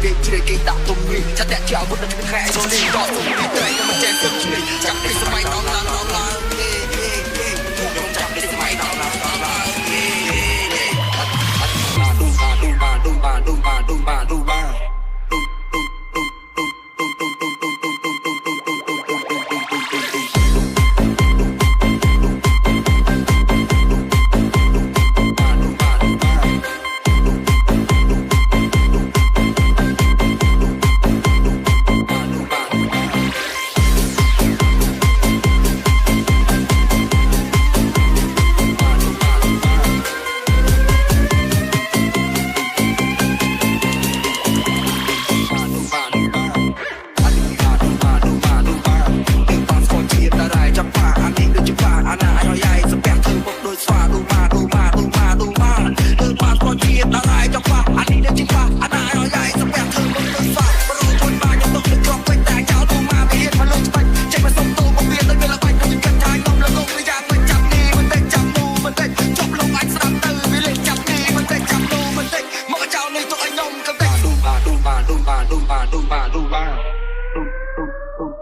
វាជ្រេកគេដាក់ទុំនេះឆាត់តែជាអាវុធដល់ខែចូលលេងដកទុំនេះត្រែកមិនចេះទឹកជ្រេកចាប់ពីសម័យដល់ឡើងខ្ញុំចាប់ពីសម័យដល់ឡើង